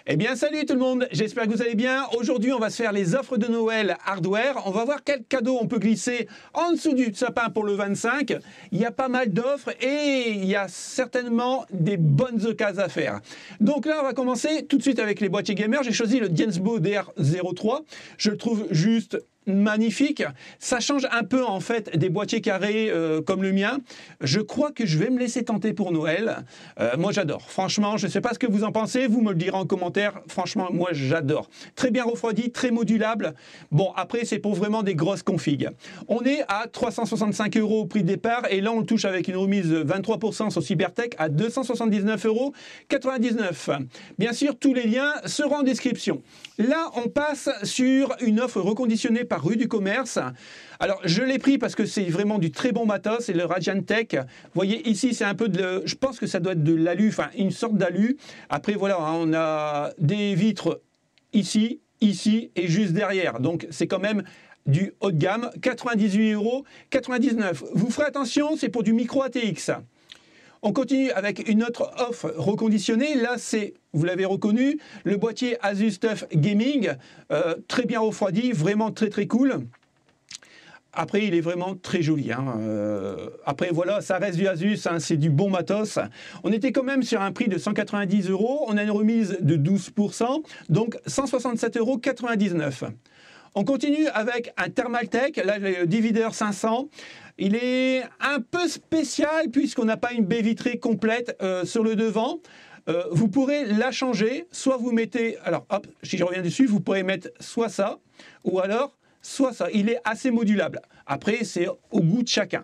Eh bien salut tout le monde, j'espère que vous allez bien. Aujourd'hui on va se faire les offres de Noël hardware. On va voir quel cadeau on peut glisser en dessous du sapin pour le 25. Il y a pas mal d'offres et il y a certainement des bonnes occasions à faire. Donc là on va commencer tout de suite avec les boîtiers gamers. J'ai choisi le Diensbo DR03. Je le trouve juste magnifique. Ça change un peu en fait des boîtiers carrés comme le mien. Je crois que je vais me laisser tenter pour Noël. Moi j'adore. Franchement, je ne sais pas ce que vous en pensez. Vous me le direz en commentaire. Franchement, moi j'adore. Très bien refroidi, très modulable. Bon, après c'est pour vraiment des grosses configs. On est à 365 € au prix de départ et là on le touche avec une remise de 23% sur Cybertech à 279,99 €. Bien sûr, tous les liens seront en description. Là, on passe sur une offre reconditionnée par Rue du Commerce. Alors, je l'ai pris parce que c'est vraiment du très bon matos, c'est le Radiantech. Vous voyez, ici, c'est un peu de... Je pense que ça doit être de l'alu, enfin, une sorte d'alu. Après, voilà, on a des vitres ici, ici et juste derrière. Donc, c'est quand même du haut de gamme, 98,99 €. Vous ferez attention, c'est pour du micro ATX. On continue avec une autre offre reconditionnée. Là, c'est, vous l'avez reconnu, le boîtier Asus TUF Gaming, très bien refroidi, vraiment très très cool. Après, il est vraiment très joli. Après, voilà, ça reste du Asus, c'est du bon matos. On était quand même sur un prix de 190 €. On a une remise de 12%, donc 167,99 €. On continue avec un Thermaltake, là, le Divider 500. Il est un peu spécial puisqu'on n'a pas une baie vitrée complète sur le devant. Vous pourrez la changer, soit vous mettez, alors hop, si je reviens dessus, vous pourrez mettre soit ça, ou alors soit ça. Il est assez modulable. Après, c'est au goût de chacun.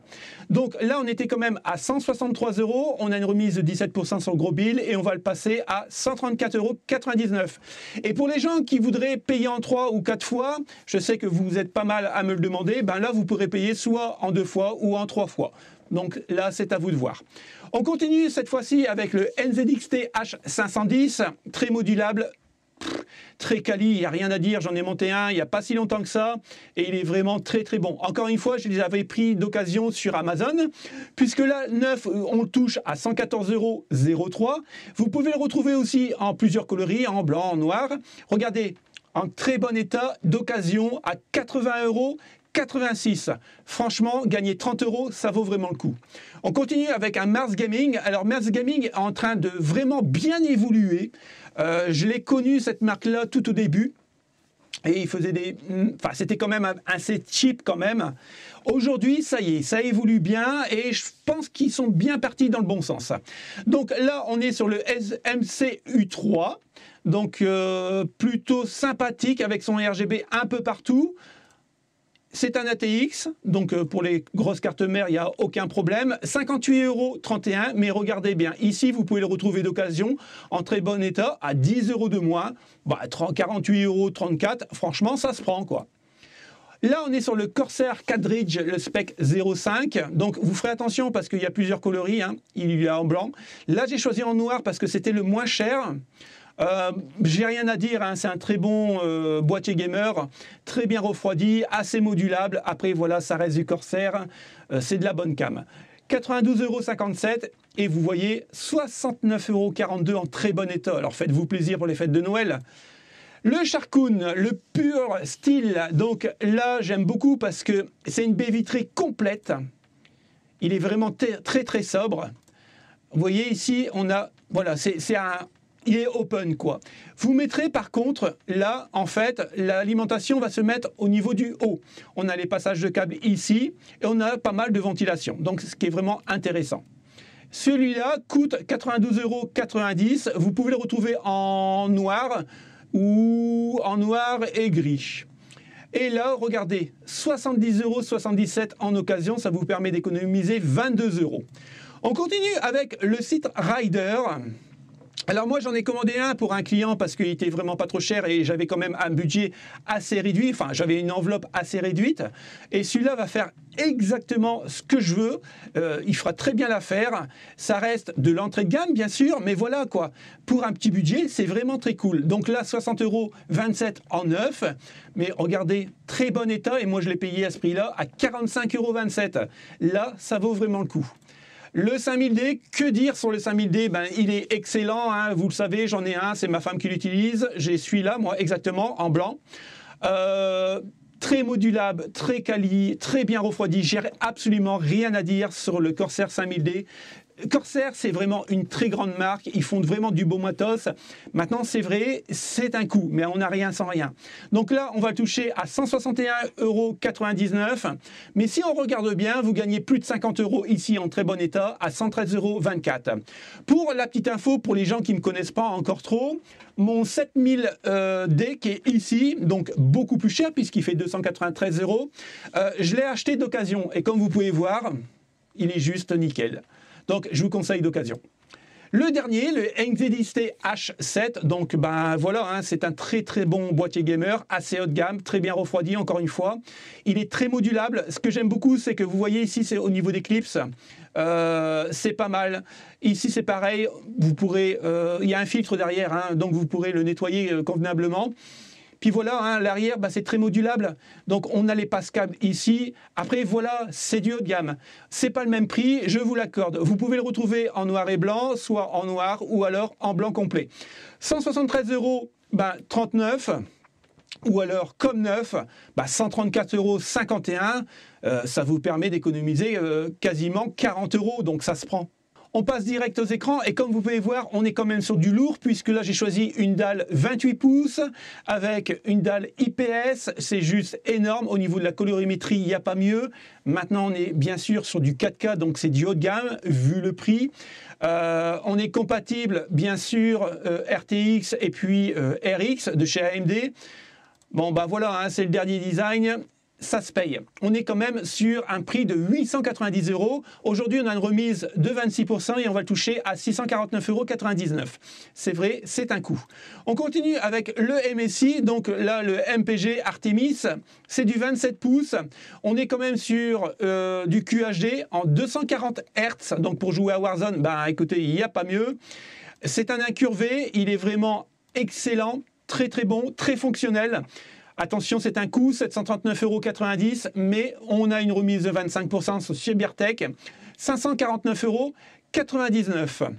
Donc là, on était quand même à 163 €. On a une remise de 17% sur Gros Bill et on va le passer à 134,99 €. Et pour les gens qui voudraient payer en 3 ou 4 fois, je sais que vous êtes pas mal à me le demander, ben là, vous pourrez payer soit en 2 fois ou en 3 fois. Donc là, c'est à vous de voir. On continue cette fois-ci avec le NZXT H510, très modulable. Très quali, il n'y a rien à dire, j'en ai monté un il n'y a pas si longtemps que ça et il est vraiment très très bon. Encore une fois, je les avais pris d'occasion sur Amazon, puisque là, neuf, on le touche à 114,03 €. Vous pouvez le retrouver aussi en plusieurs coloris, en blanc, en noir. Regardez, en très bon état, d'occasion à 80,86 €. Franchement, gagner 30 €, ça vaut vraiment le coup. On continue avec un Mars Gaming. Alors, Mars Gaming est en train de vraiment bien évoluer. Je l'ai connu, cette marque-là, tout au début. Et il faisait des... Enfin, c'était quand même assez cheap quand même. Aujourd'hui, ça y est, ça évolue bien et je pense qu'ils sont bien partis dans le bon sens. Donc là, on est sur le MCU3. Donc, plutôt sympathique avec son RGB un peu partout. C'est un ATX, donc pour les grosses cartes mères, il n'y a aucun problème. 58,31 €, mais regardez bien, ici, vous pouvez le retrouver d'occasion en très bon état, à 10 € de moins. Bah, 48,34 €, franchement, ça se prend, quoi. Là, on est sur le Corsair Cartridge, le spec 05. Donc, vous ferez attention parce qu'il y a plusieurs coloris. Il y a en blanc. Là, j'ai choisi en noir parce que c'était le moins cher. J'ai rien à dire, c'est un très bon boîtier gamer, très bien refroidi, assez modulable. Après voilà, ça reste du Corsair, c'est de la bonne cam. 92,57 € et vous voyez 69,42 € en très bon état. Alors faites-vous plaisir pour les fêtes de Noël. Le Sharkoon, le pur style, donc là j'aime beaucoup parce que c'est une baie vitrée complète. Il est vraiment très très sobre. Vous voyez ici, on a, voilà, c'est un... Il est open, quoi. Vous mettrez par contre, là, en fait, l'alimentation va se mettre au niveau du haut. On a les passages de câbles ici et on a pas mal de ventilation. Donc, ce qui est vraiment intéressant. Celui-là coûte 92,90 €. Vous pouvez le retrouver en noir ou en noir et gris. Et là, regardez, 70,77 € en occasion. Ça vous permet d'économiser 22 €. On continue avec le site Rider. Alors moi j'en ai commandé un pour un client parce qu'il était vraiment pas trop cher et j'avais quand même un budget assez réduit, enfin j'avais une enveloppe assez réduite et celui-là va faire exactement ce que je veux, il fera très bien l'affaire, ça reste de l'entrée de gamme bien sûr, mais voilà quoi, pour un petit budget c'est vraiment très cool. Donc là 60,27 € en neuf, mais regardez, très bon état et moi je l'ai payé à ce prix-là à 45,27 €, là ça vaut vraiment le coup. Le 5000D, que dire sur le 5000D? Ben, il est excellent, hein, vous le savez, j'en ai un, c'est ma femme qui l'utilise. J'ai celui-là, moi, exactement, en blanc. Très modulable, très quali, très bien refroidi. J'ai absolument rien à dire sur le Corsair 5000D. Corsair, c'est vraiment une très grande marque. Ils font vraiment du beau matos. Maintenant, c'est vrai, c'est un coût, mais on n'a rien sans rien. Donc là, on va toucher à 161,99 €. Mais si on regarde bien, vous gagnez plus de 50 € ici en très bon état à 113,24 €. Pour la petite info, pour les gens qui ne me connaissent pas encore trop, mon 7000D qui est ici, donc beaucoup plus cher puisqu'il fait 293 €, je l'ai acheté d'occasion. Et comme vous pouvez voir, il est juste nickel. Donc, je vous conseille d'occasion. Le dernier, le NZXT H7, donc ben voilà, hein, c'est un très très bon boîtier gamer, assez haut de gamme, très bien refroidi encore une fois. Il est très modulable. Ce que j'aime beaucoup, c'est que vous voyez ici, c'est au niveau des clips, c'est pas mal. Ici, c'est pareil, vous pourrez, il y a un filtre derrière, hein, donc vous pourrez le nettoyer convenablement. Puis voilà, hein, l'arrière, bah, c'est très modulable. Donc, on a les passes-câbles ici. Après, voilà, c'est du haut de gamme. C'est pas le même prix, je vous l'accorde. Vous pouvez le retrouver en noir et blanc, soit en noir ou alors en blanc complet. 173 €, bah, 39. Ou alors, comme neuf, bah, 134,51 €. Ça vous permet d'économiser quasiment 40 €. Donc, ça se prend. On passe direct aux écrans et comme vous pouvez voir, on est quand même sur du lourd puisque là j'ai choisi une dalle 28 pouces avec une dalle IPS. C'est juste énorme. Au niveau de la colorimétrie, il n'y a pas mieux. Maintenant, on est bien sûr sur du 4K, donc c'est du haut de gamme vu le prix. On est compatible bien sûr RTX et puis RX de chez AMD. Bon bah voilà, hein, c'est le dernier design. Ça se paye. On est quand même sur un prix de 890 €. Aujourd'hui, on a une remise de 26% et on va le toucher à 649,99 €. C'est vrai, c'est un coût. On continue avec le MSI, donc là, le MPG Artemis, c'est du 27 pouces. On est quand même sur du QHD en 240 Hz. Donc pour jouer à Warzone, ben écoutez, il n'y a pas mieux. C'est un incurvé, il est vraiment excellent, très très bon, très fonctionnel. Attention, c'est un coût, 739,90 €, mais on a une remise de 25% sur Cybertech, 549,99 €.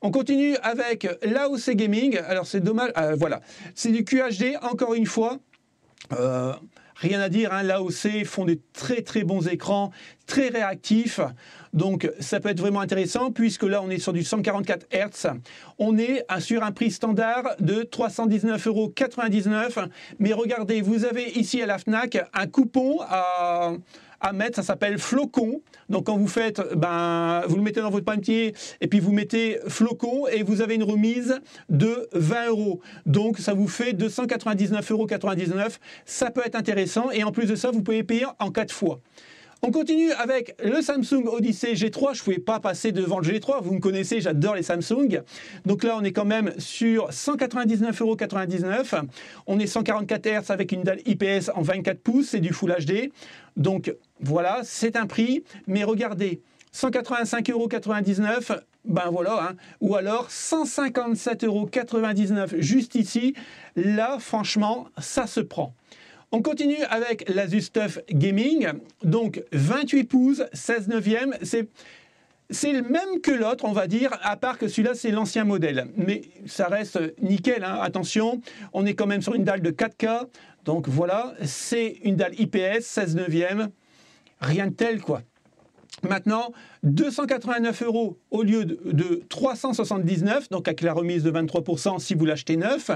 On continue avec l'AOC Gaming. Alors c'est dommage, voilà, c'est du QHD, encore une fois. Rien à dire, hein, l'AOC font de très très bons écrans, très réactifs. Donc ça peut être vraiment intéressant puisque là on est sur du 144 Hz. On est sur un prix standard de 319,99 €. Mais regardez, vous avez ici à la Fnac un coupon à mettre, ça s'appelle Flocon. Donc quand vous faites, ben, vous le mettez dans votre panier et puis vous mettez Flocon et vous avez une remise de 20 €. Donc ça vous fait 299,99 €. Ça peut être intéressant et en plus de ça, vous pouvez payer en 4 fois. On continue avec le Samsung Odyssey G3. Je ne pouvais pas passer devant le G3. Vous me connaissez, j'adore les Samsung. Donc là, on est quand même sur 199,99 €. On est 144 Hz avec une dalle IPS en 24 pouces. C'est du Full HD. Donc voilà, c'est un prix. Mais regardez, 185,99 €. Ben voilà, hein. Ou alors 157,99 € juste ici. Là, franchement, ça se prend. On continue avec l'Asus TUF Gaming, donc 28 pouces, 16/9, c'est le même que l'autre, on va dire, à part que celui-là, c'est l'ancien modèle. Mais ça reste nickel, hein. Attention, on est quand même sur une dalle de 4K, donc voilà, c'est une dalle IPS, 16/9, rien de tel, quoi. Maintenant, 289 € au lieu de 379, donc avec la remise de 23% si vous l'achetez neuf.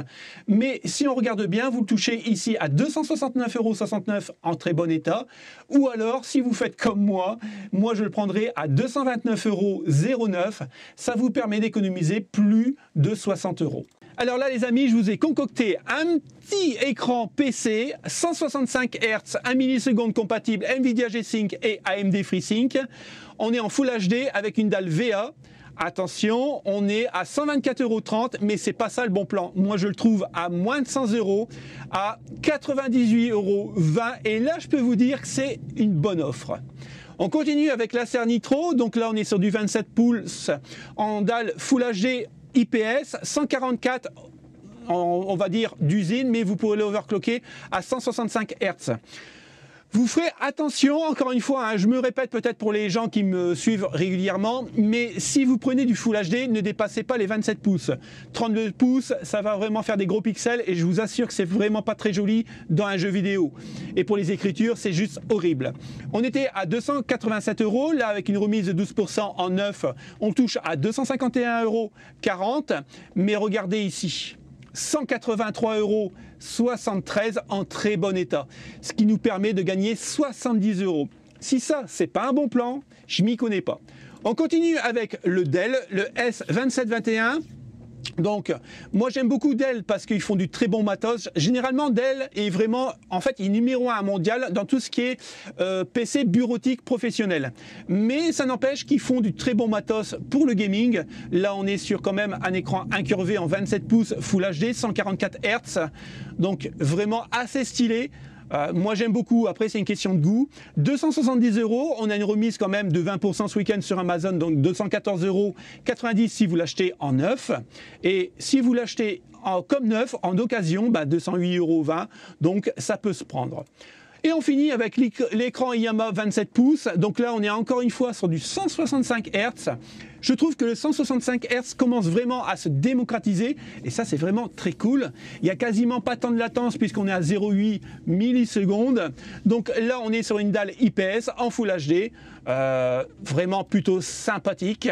Mais si on regarde bien, vous le touchez ici à 269,69 € en très bon état. Ou alors, si vous faites comme moi je le prendrai à 229,09 €. Ça vous permet d'économiser plus de 60 €. Alors là, les amis, je vous ai concocté un petit écran PC, 165 Hz, 1 milliseconde compatible NVIDIA G-Sync et AMD FreeSync. On est en Full HD avec une dalle VA. Attention, on est à 124,30 €, mais c'est pas ça le bon plan. Moi, je le trouve à moins de 100 €, à 98,20 €. Et là, je peux vous dire que c'est une bonne offre. On continue avec l'Acer Nitro. Donc là, on est sur du 27 pouces en dalle Full HD IPS, 144, on va dire d'usine, mais vous pourrez l'overclocker à 165 Hz. Vous ferez attention, encore une fois, hein, je me répète peut-être pour les gens qui me suivent régulièrement, mais si vous prenez du Full HD, ne dépassez pas les 27 pouces. 32 pouces, ça va vraiment faire des gros pixels et je vous assure que c'est vraiment pas très joli dans un jeu vidéo. Et pour les écritures, c'est juste horrible. On était à 287 €, là avec une remise de 12% en neuf, on touche à 251,40 €, mais regardez ici. 183,73 € en très bon état, ce qui nous permet de gagner 70 €. Si ça, c'est pas un bon plan, je m'y connais pas. On continue avec le Dell, le S2721. Donc, moi j'aime beaucoup Dell parce qu'ils font du très bon matos. Généralement, Dell est vraiment, en fait, il est numéro 1 mondial dans tout ce qui est PC bureautique professionnel. Mais ça n'empêche qu'ils font du très bon matos pour le gaming. Là, on est sur quand même un écran incurvé en 27 pouces Full HD, 144 Hz. Donc, vraiment assez stylé. Moi j'aime beaucoup, après c'est une question de goût. 270 €, on a une remise quand même de 20% ce week-end sur Amazon, donc 214,90 € si vous l'achetez en neuf. Et si vous l'achetez comme neuf, en occasion, 208,20 €, donc ça peut se prendre. Et on finit avec l'écran Yamaha 27 pouces. Donc là, on est encore une fois sur du 165 Hz. Je trouve que le 165 Hz commence vraiment à se démocratiser. Et ça, c'est vraiment très cool. Il n'y a quasiment pas tant de latence puisqu'on est à 0,8 millisecondes. Donc là, on est sur une dalle IPS en Full HD. Vraiment plutôt sympathique.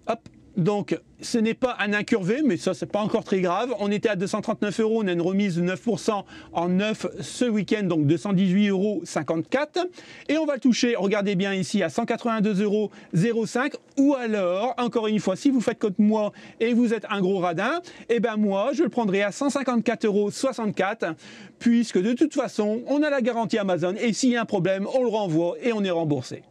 Hop. Donc, ce n'est pas un incurvé, mais ça, c'est pas encore très grave. On était à 239 €, on a une remise de 9% en neuf ce week-end, donc 218,54 €. Et on va le toucher, regardez bien ici, à 182,05 €. Ou alors, encore une fois, si vous faites comme moi et vous êtes un gros radin, eh ben moi, je le prendrai à 154,64 €, puisque de toute façon, on a la garantie Amazon. Et s'il y a un problème, on le renvoie et on est remboursé.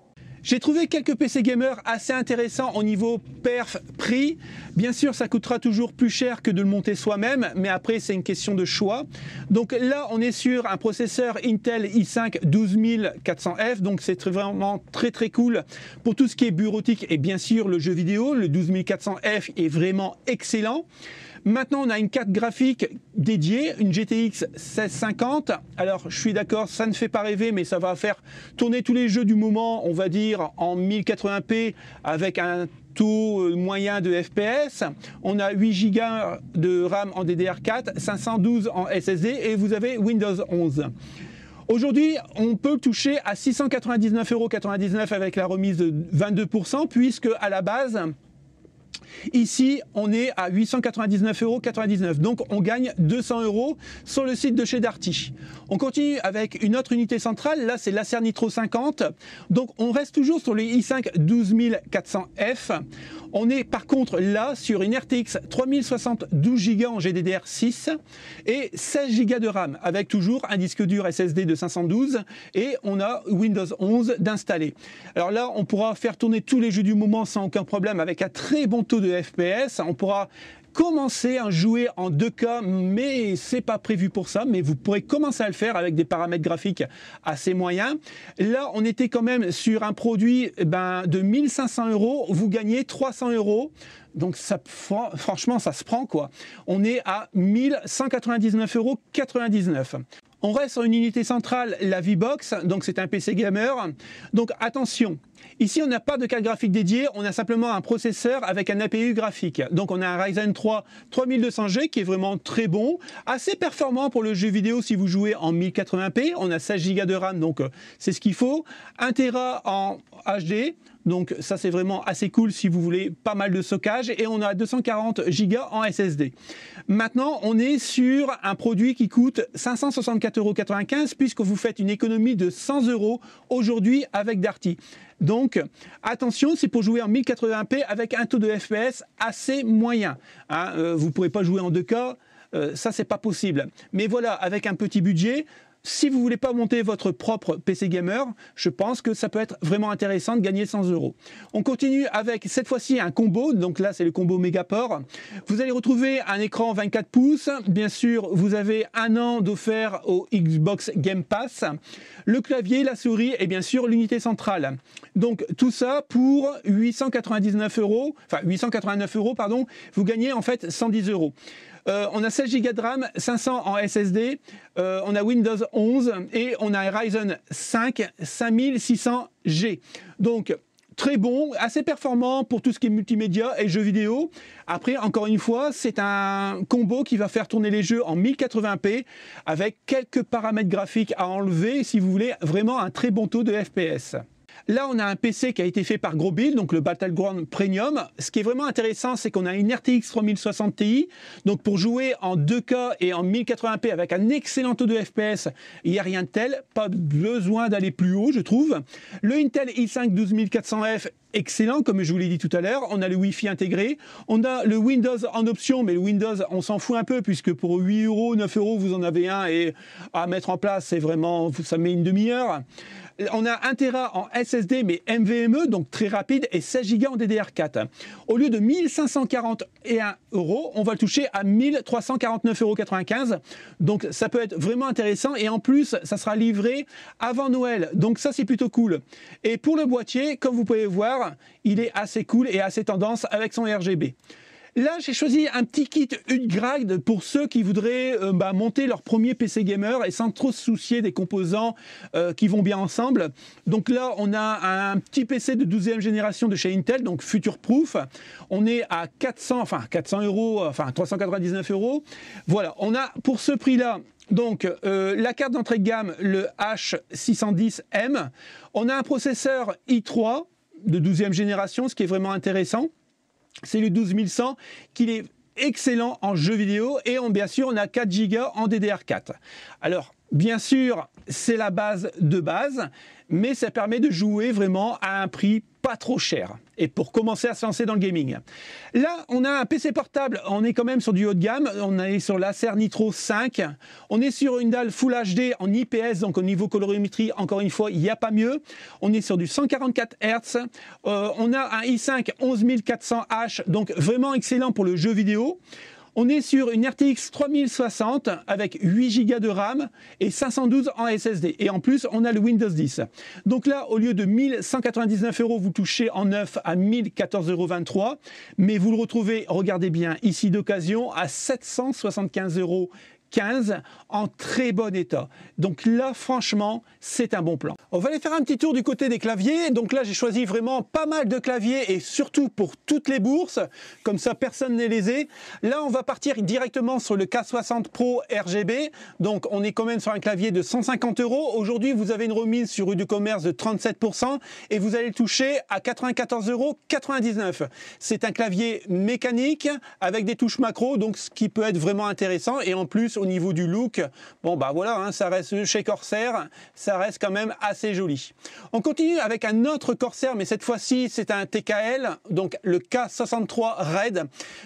J'ai trouvé quelques PC gamers assez intéressants au niveau perf-prix. Bien sûr, ça coûtera toujours plus cher que de le monter soi-même, mais après, c'est une question de choix. Donc là, on est sur un processeur Intel i5 12400F, donc c'est vraiment très très cool pour tout ce qui est bureautique et bien sûr le jeu vidéo. Le 12400F est vraiment excellent. Maintenant, on a une carte graphique dédiée, une GTX 1650. Alors, je suis d'accord, ça ne fait pas rêver, mais ça va faire tourner tous les jeux du moment, on va dire, en 1080p avec un taux moyen de FPS. On a 8 Go de RAM en DDR4, 512 en SSD et vous avez Windows 11. Aujourd'hui, on peut toucher à 699,99 € avec la remise de 22%, puisque à la base, ici, on est à 899,99 €, donc on gagne 200 € sur le site de chez Darty. On continue avec une autre unité centrale, là c'est l'Acer Nitro 50, donc on reste toujours sur le i5 12400F. On est par contre là sur une RTX 3060 12 Go en GDDR6 et 16 Go de RAM, avec toujours un disque dur SSD de 512 et on a Windows 11 d'installer. Alors là, on pourra faire tourner tous les jeux du moment sans aucun problème avec un très bon taux de FPS. On pourra commencer à jouer en 2K, mais c'est pas prévu pour ça, mais vous pourrez commencer à le faire avec des paramètres graphiques assez moyens. Là, on était quand même sur un produit de 1500 €, vous gagnez 300 €. Donc ça, franchement, ça se prend quoi. On est à 1199,99 €. On reste sur une unité centrale, la VBox, donc c'est un PC gamer. Donc attention, ici on n'a pas de carte graphique dédiée, on a simplement un processeur avec un APU graphique. Donc on a un Ryzen 3 3200G qui est vraiment très bon, assez performant pour le jeu vidéo si vous jouez en 1080p. On a 16 Go de RAM, donc c'est ce qu'il faut. 1 Tera en HD. Donc ça c'est vraiment assez cool si vous voulez pas mal de stockage et on a 240 Go en SSD. Maintenant on est sur un produit qui coûte 564,95 € puisque vous faites une économie de 100 € aujourd'hui avec Darty. Donc attention, c'est pour jouer en 1080p avec un taux de FPS assez moyen. Vous ne pourrez pas jouer en 2K, ça c'est pas possible. Mais voilà, avec un petit budget, si vous ne voulez pas monter votre propre PC gamer, je pense que ça peut être vraiment intéressant de gagner 100 €. On continue avec cette fois-ci un combo, donc là c'est le combo Megaport. Vous allez retrouver un écran 24 pouces, bien sûr vous avez un an d'offert au Xbox Game Pass, le clavier, la souris et bien sûr l'unité centrale. Donc tout ça pour 889 €, enfin 889 €, pardon, vous gagnez en fait 110 €. On a 16 Go de RAM, 500 en SSD, on a Windows 11 et on a un Ryzen 5 5600G. Donc, très bon, assez performant pour tout ce qui est multimédia et jeux vidéo. Après, encore une fois, c'est un combo qui va faire tourner les jeux en 1080p avec quelques paramètres graphiques à enlever si vous voulez vraiment un très bon taux de FPS. Là, on a un PC qui a été fait par GrosBuild, donc le Battleground Premium. Ce qui est vraiment intéressant, c'est qu'on a une RTX 3060 Ti. Donc pour jouer en 2K et en 1080p avec un excellent taux de FPS, il n'y a rien de tel. Pas besoin d'aller plus haut, je trouve. Le Intel i5 12400F, excellent, comme je vous l'ai dit tout à l'heure. On a le Wi-Fi intégré. On a le Windows en option, mais le Windows, on s'en fout un peu, puisque pour 8 €, 9 €, vous en avez un. Et à mettre en place, c'est vraiment, ça met une demi-heure. On a 1 Tera en SSD, mais NVMe, donc très rapide, et 16 Go en DDR4. Au lieu de 1541 €, on va le toucher à 1349,95 €. Donc ça peut être vraiment intéressant, et en plus, ça sera livré avant Noël. Donc ça, c'est plutôt cool. Et pour le boîtier, comme vous pouvez voir, il est assez cool et assez tendance avec son RGB. Là, j'ai choisi un petit kit Upgrade pour ceux qui voudraient monter leur premier PC gamer et sans trop se soucier des composants qui vont bien ensemble. Donc là, on a un petit PC de 12e génération de chez Intel, donc future proof. On est à 400 €, 399 €. Voilà, on a pour ce prix-là donc la carte d'entrée de gamme, le H610M. On a un processeur i3 de 12e génération, ce qui est vraiment intéressant. C'est le 12100 qui est excellent en jeux vidéo et bien sûr on a 4 Go en DDR4. Alors bien sûr c'est la base de base, mais ça permet de jouer vraiment à un prix pas trop cher et pour commencer à se lancer dans le gaming. Là on a un PC portable, on est quand même sur du haut de gamme, on est sur l'Acer Nitro 5, on est sur une dalle Full HD en IPS, donc au niveau colorimétrie encore une fois il n'y a pas mieux, on est sur du 144 Hz, on a un i5 11400H, donc vraiment excellent pour le jeu vidéo. On est sur une RTX 3060 avec 8 Go de RAM et 512 en SSD. Et en plus, on a le Windows 10. Donc là, au lieu de 1199 €, vous touchez en neuf à 1014,23 €. Mais vous le retrouvez, regardez bien, ici d'occasion, à 775,15 € en très bon état. Donc là, franchement, c'est un bon plan. On va aller faire un petit tour du côté des claviers. Donc là, j'ai choisi vraiment pas mal de claviers et surtout pour toutes les bourses. Comme ça, personne n'est lésé. Là, on va partir directement sur le K60 Pro RGB. Donc, on est quand même sur un clavier de 150 €. Aujourd'hui, vous avez une remise sur Udecommerce de 37% et vous allez le toucher à 94,99 €. C'est un clavier mécanique avec des touches macro, donc ce qui peut être vraiment intéressant. Et en plus, au niveau du look, bon bah voilà, hein, ça reste chez Corsair, ça reste quand même assez joli. On continue avec un autre Corsair, mais cette fois-ci c'est un TKL, donc le K63 Red.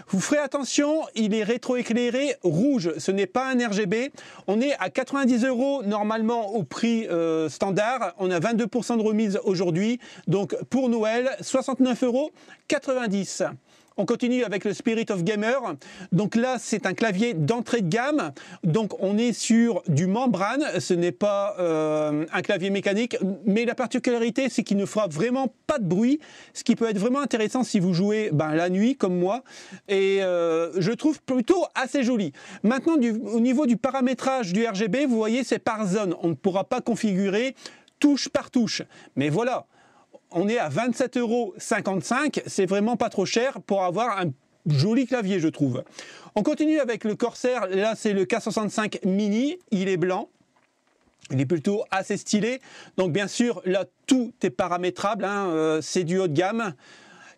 Vous ferez attention, il est rétroéclairé rouge, ce n'est pas un RGB. On est à 90 € normalement au prix standard, on a 22% de remise aujourd'hui, donc pour Noël, 69,90 €. On continue avec le Spirit of Gamer. Donc là, c'est un clavier d'entrée de gamme. Donc on est sur du membrane. Ce n'est pas un clavier mécanique. Mais la particularité, c'est qu'il ne fera vraiment pas de bruit. Ce qui peut être vraiment intéressant si vous jouez la nuit, comme moi. Et je trouve plutôt assez joli. Maintenant, au niveau du paramétrage du RGB, vous voyez, c'est par zone. On ne pourra pas configurer touche par touche. Mais voilà. On est à 27,55 €, c'est vraiment pas trop cher pour avoir un joli clavier, je trouve. On continue avec le Corsair, là c'est le K65 Mini, il est blanc. Il est plutôt assez stylé. Donc bien sûr, là tout est paramétrable, hein, c'est du haut de gamme.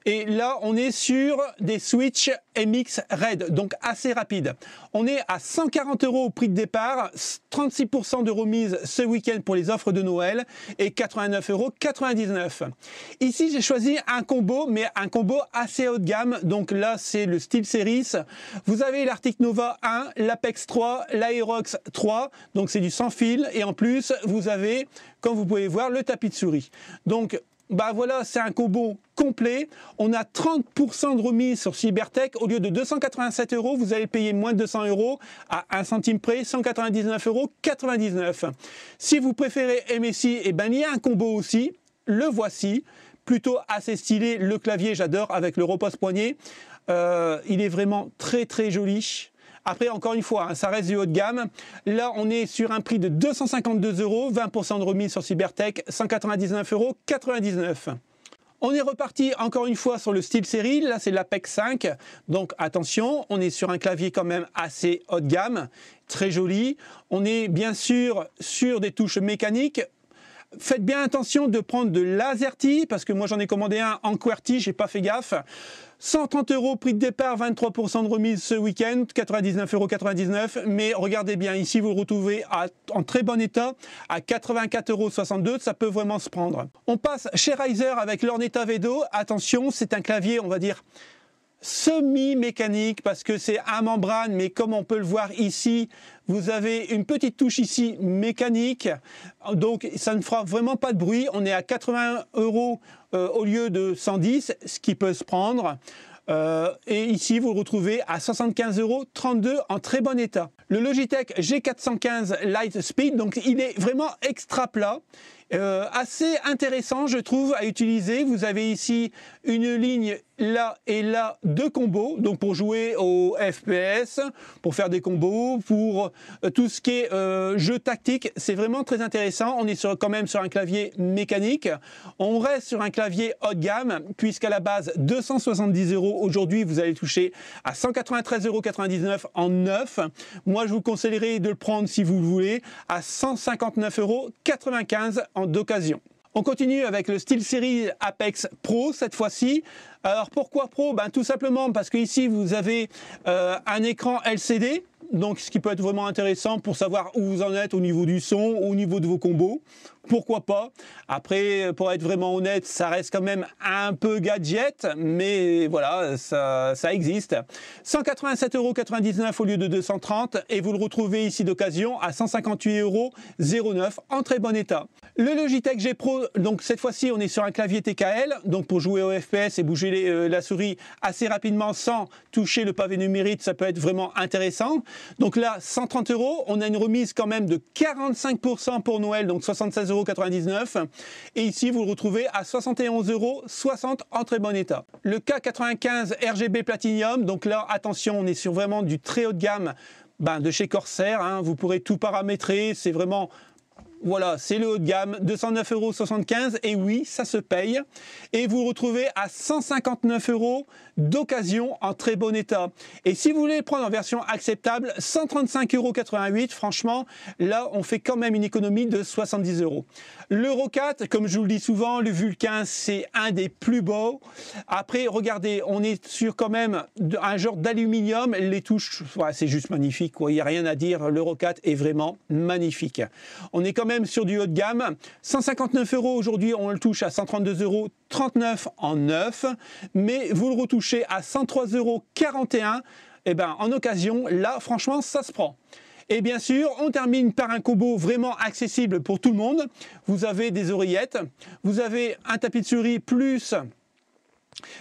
Et là, on est sur des Switch MX Red, donc assez rapide. On est à 140 € au prix de départ, 36% de remise ce week-end pour les offres de Noël et 89,99 €. Ici, j'ai choisi un combo, mais un combo assez haut de gamme. Donc là, c'est le SteelSeries. Vous avez l'Arctic Nova 1, l'Apex 3, l'Aerox 3, donc c'est du sans fil. Et en plus, vous avez, comme vous pouvez voir, le tapis de souris. Donc, voilà, c'est un combo complet. On a 30% de remise sur Cybertech. Au lieu de 287 €, vous allez payer moins de 200 € à 1 centime près, 199,99 €. Si vous préférez MSI, il y a un combo aussi. Le voici. Plutôt assez stylé. Le clavier, j'adore, avec le repose-poignet. Il est vraiment très très joli. Après, encore une fois, hein, ça reste du haut de gamme. Là, on est sur un prix de 252 €, 20% de remise sur Cybertech, 199,99 €. On est reparti encore une fois sur le SteelSeries, là c'est l'Apex 5, donc attention, on est sur un clavier quand même assez haut de gamme, très joli. On est bien sûr sur des touches mécaniques. Faites bien attention de prendre de l'AZERTY, parce que moi j'en ai commandé un en QWERTY, j'ai pas fait gaffe. 130 € prix de départ, 23% de remise ce week-end, 99,99 €. Mais regardez bien, ici vous le retrouvez en très bon état, à 84,62 €, ça peut vraiment se prendre. On passe chez Riser avec l'Ornetta Vedo. Attention, c'est un clavier, on va dire, semi-mécanique parce que c'est à membrane, mais comme on peut le voir ici, vous avez une petite touche ici mécanique, donc ça ne fera vraiment pas de bruit. On est à 80 € au lieu de 110, ce qui peut se prendre. Et ici, vous le retrouvez à 75,32 € en très bon état. Le Logitech G415 Lightspeed, donc il est vraiment extra plat. Assez intéressant, je trouve, à utiliser. Vous avez ici une ligne là et là de combos, donc pour jouer au FPS, pour faire des combos, pour tout ce qui est jeu tactique. C'est vraiment très intéressant. On est quand même sur un clavier mécanique. On reste sur un clavier haut de gamme, puisqu'à la base 270 €. Aujourd'hui, vous allez toucher à 193,99 € en neuf. Moi, je vous conseillerais de le prendre, si vous le voulez, à 159,95 € d'occasion. On continue avec le SteelSeries Apex Pro cette fois-ci. Alors pourquoi Pro? Tout simplement parce que ici vous avez un écran LCD, donc ce qui peut être vraiment intéressant pour savoir où vous en êtes au niveau du son, au niveau de vos combos. Pourquoi pas? Après, pour être vraiment honnête, ça reste quand même un peu gadget, mais voilà, ça existe. 187,99 € au lieu de 230 € et vous le retrouvez ici d'occasion à 158,09 € en très bon état. Le Logitech G Pro, donc cette fois-ci on est sur un clavier TKL, donc pour jouer au FPS et bouger la souris assez rapidement sans toucher le pavé numérique, ça peut être vraiment intéressant. Donc là, 130 €, on a une remise quand même de 45% pour Noël, donc 76,99 €. Et ici, vous le retrouvez à 71,60 € en très bon état. Le K95 RGB Platinum, donc là, attention, on est sur vraiment du très haut de gamme de chez Corsair. Hein, vous pourrez tout paramétrer, c'est vraiment... Voilà, c'est le haut de gamme, 209,75 € et oui, ça se paye. Et vous le retrouvez à 159 € d'occasion en très bon état. Et si vous voulez le prendre en version acceptable, 135,88 €. Franchement, là, on fait quand même une économie de 70 €. L'Euro 4, comme je vous le dis souvent, le Vulcain, c'est un des plus beaux. Après, regardez, on est sur quand même un genre d'aluminium. Les touches, c'est juste magnifique, quoi. Il n'y a rien à dire. L'Euro 4 est vraiment magnifique. On est quand même sur du haut de gamme. 159 € aujourd'hui, on le touche à 132,39 € en neuf, mais vous le retouchez à 103,41 €. En occasion, là, franchement, ça se prend. Et bien sûr, on termine par un combo vraiment accessible pour tout le monde. Vous avez des oreillettes, vous avez un tapis de souris plus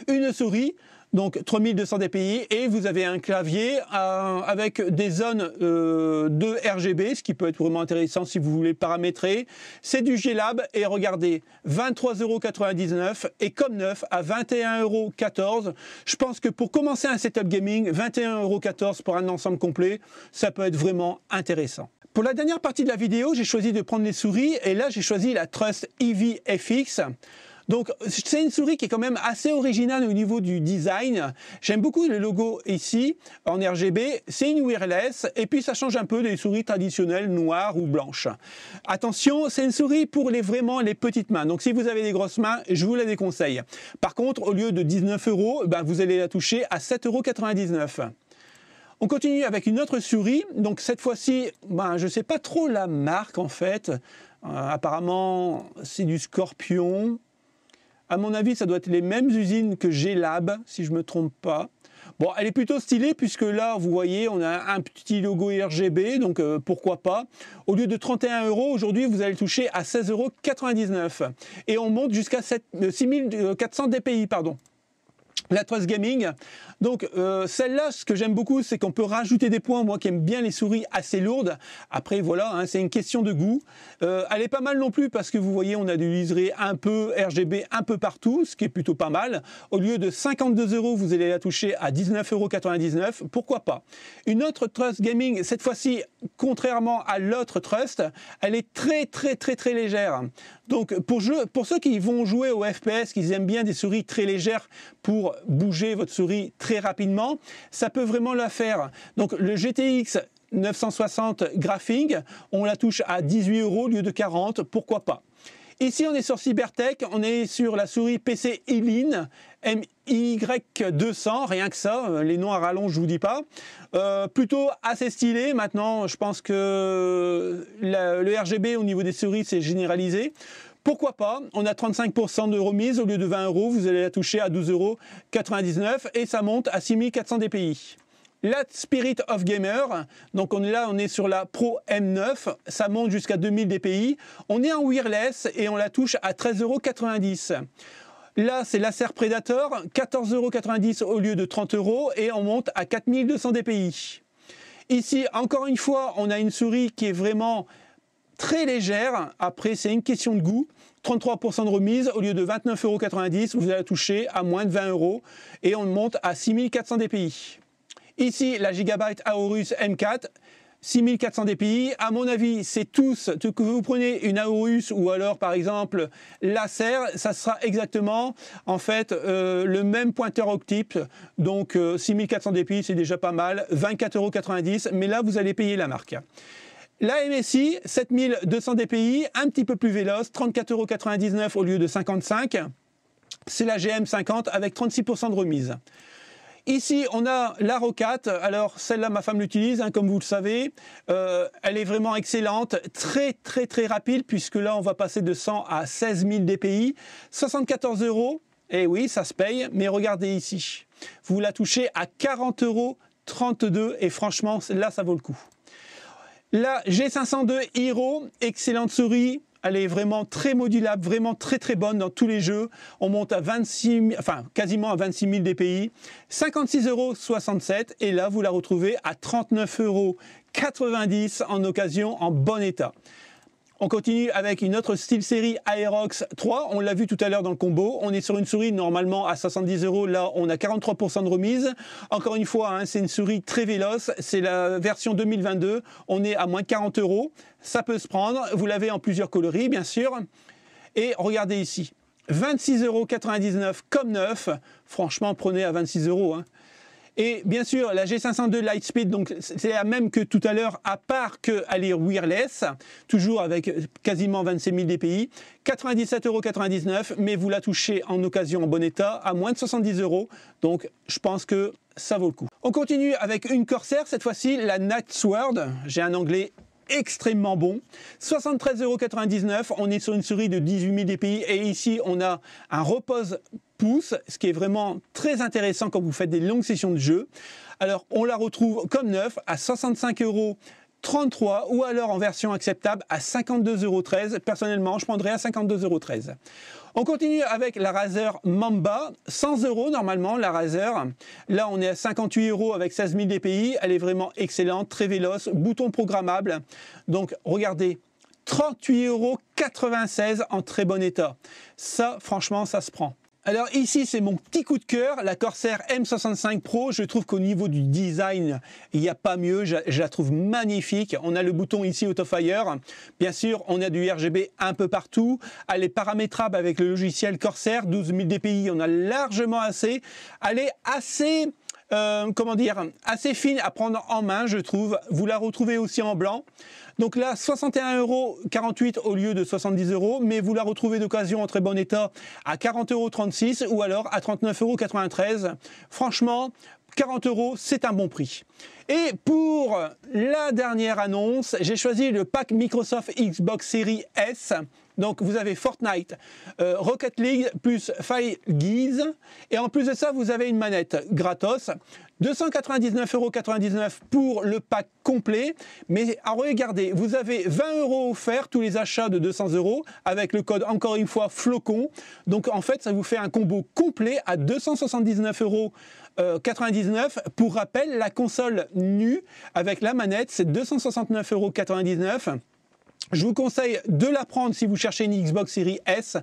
une souris. Donc 3200 dpi et vous avez un clavier avec des zones de RGB, ce qui peut être vraiment intéressant si vous voulez paramétrer. C'est du G-Lab et regardez, 23,99 € et comme neuf à 21,14 €. Je pense que pour commencer un setup gaming, 21,14 € pour un ensemble complet, ça peut être vraiment intéressant. Pour la dernière partie de la vidéo, j'ai choisi de prendre les souris et là j'ai choisi la Trust EV FX. Donc c'est une souris qui est quand même assez originale au niveau du design. J'aime beaucoup le logo ici en RGB. C'est une wireless et puis ça change un peu des souris traditionnelles noires ou blanches. Attention, c'est une souris pour vraiment les petites mains. Donc si vous avez des grosses mains, je vous la déconseille. Par contre, au lieu de 19 €, vous allez la toucher à 7,99 €. On continue avec une autre souris. Donc cette fois-ci, je ne sais pas trop la marque en fait. Apparemment, c'est du Scorpion. À mon avis, ça doit être les mêmes usines que G-Lab, si je ne me trompe pas. Bon, elle est plutôt stylée, puisque là, vous voyez, on a un petit logo RGB, donc pourquoi pas. Au lieu de 31 €, aujourd'hui, vous allez toucher à 16,99 €. Et on monte jusqu'à 6400 dpi, pardon. La Trust Gaming, donc celle-là, ce que j'aime beaucoup, c'est qu'on peut rajouter des points, moi qui aime bien les souris assez lourdes. Après voilà, hein, c'est une question de goût. Elle est pas mal non plus parce que vous voyez, on a du liseré un peu RGB un peu partout, ce qui est plutôt pas mal. Au lieu de 52 €, vous allez la toucher à 19,99 €, pourquoi pas. Une autre Trust Gaming, cette fois-ci, contrairement à l'autre Trust, elle est très légère. Donc pour ceux qui vont jouer au FPS, qui aiment bien des souris très légères pour bouger votre souris très rapidement, ça peut vraiment la faire. Donc le GTX 960 Graphing, on la touche à 18 € au lieu de 40, pourquoi pas. Ici on est sur Cybertech, on est sur la souris PC Elin MY200, rien que ça, les noms à rallonge je vous dis pas. Plutôt assez stylé, maintenant je pense que le RGB au niveau des souris c'est généralisé. Pourquoi pas, on a 35% de remise au lieu de 20 €, vous allez la toucher à 12,99 € et ça monte à 6400 dpi. La Spirit of Gamer, donc on est sur la Pro M9, ça monte jusqu'à 2000 dpi. On est en wireless et on la touche à 13,90 €. Là, c'est l'Acer Predator, 14,90 € au lieu de 30 € et on monte à 4200 dpi. Ici, encore une fois, on a une souris qui est vraiment très légère. Après, c'est une question de goût. 33% de remise au lieu de 29,90 €, vous allez la toucher à moins de 20 € et on monte à 6400 dpi. Ici, la Gigabyte Aorus M4, 6400 dpi. À mon avis, c'est tous, que vous prenez une Aorus ou alors par exemple l'Acer, ça sera exactement en fait le même pointeur octype. Donc 6400 dpi, c'est déjà pas mal. 24,90 €, mais là, vous allez payer la marque. La MSI, 7200 dpi, un petit peu plus véloce, 34,99 € au lieu de 55 €. C'est la GM50 avec 36% de remise. Ici, on a la Roccat. Alors, celle-là, ma femme l'utilise, hein, comme vous le savez. Elle est vraiment excellente, très rapide, puisque là, on va passer de 100 à 16 000 dpi. 74 €, et oui, ça se paye, mais regardez ici. Vous la touchez à 40,32 €, et franchement, là, ça vaut le coup. La G502 Hero, excellente souris. Elle est vraiment très modulable, vraiment très bonne dans tous les jeux. On monte à quasiment à 26 000 dpi. 56,67 € et là vous la retrouvez à 39,90 € en occasion, en bon état. On continue avec une autre SteelSeries Aerox 3. On l'a vu tout à l'heure dans le combo. On est sur une souris normalement à 70 €. Là, on a 43% de remise. Encore une fois, hein, c'est une souris très véloce. C'est la version 2022. On est à moins de 40 €. Ça peut se prendre. Vous l'avez en plusieurs coloris, bien sûr. Et regardez ici. 26,99 € comme neuf. Franchement, prenez à 26 €. Hein. Et bien sûr, la G502 Lightspeed, donc c'est la même que tout à l'heure, à part qu'elle est wireless, toujours avec quasiment 27 000 dpi, 97,99 €, mais vous la touchez en occasion en bon état à moins de 70 €, donc je pense que ça vaut le coup. On continue avec une Corsair, cette fois-ci la Night Sword, j'ai un anglais extrêmement bon, 73,99 €, on est sur une souris de 18 000 dpi et ici on a un repose pouce, ce qui est vraiment très intéressant quand vous faites des longues sessions de jeu. Alors on la retrouve comme neuf à 65,33 € ou alors en version acceptable à 52,13 €. Personnellement, je prendrais à 52,13 €. On continue avec la Razer Mamba, 100 € normalement la Razer. Là on est à 58 € avec 16 000 dpi, elle est vraiment excellente, très véloce, bouton programmable. Donc regardez, 38,96 € en très bon état. Ça franchement ça se prend. Alors ici, c'est mon petit coup de cœur, la Corsair M65 Pro. Je trouve qu'au niveau du design, il n'y a pas mieux. Je la trouve magnifique. On a le bouton ici Autofire. Bien sûr, on a du RGB un peu partout. Elle est paramétrable avec le logiciel Corsair. 12 000 dpi, on a largement assez. Elle est assez... assez fine à prendre en main, je trouve. Vous la retrouvez aussi en blanc. Donc là, 61,48 € au lieu de 70 €, mais vous la retrouvez d'occasion en très bon état à 40,36 € ou alors à 39,93 €. Franchement, 40 €, c'est un bon prix. Et pour la dernière annonce, j'ai choisi le pack Microsoft Xbox Series S. Donc vous avez Fortnite, Rocket League plus Fall Guys et en plus de ça vous avez une manette gratos 299,99 € pour le pack complet. Mais regardez, vous avez 20 € offerts tous les achats de 200 € avec le code, encore une fois, Flocon. Donc en fait, ça vous fait un combo complet à 279,99 €. Pour rappel, la console nue avec la manette, c'est 269,99 €. Je vous conseille de la prendre si vous cherchez une Xbox Series S,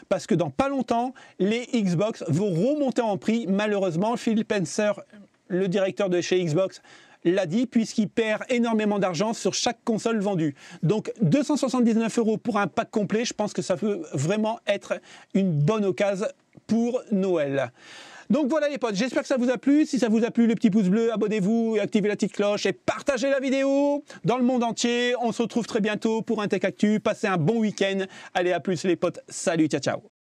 parce que dans pas longtemps, les Xbox vont remonter en prix. Malheureusement, Phil Spencer, le directeur de chez Xbox, l'a dit, puisqu'il perd énormément d'argent sur chaque console vendue. Donc 279 € pour un pack complet, je pense que ça peut vraiment être une bonne occasion pour Noël. Donc voilà les potes, j'espère que ça vous a plu. Si ça vous a plu, le petit pouce bleu, abonnez-vous, activez la petite cloche et partagez la vidéo dans le monde entier. On se retrouve très bientôt pour un Tech Actu. Passez un bon week-end. Allez, à plus les potes. Salut, ciao, ciao.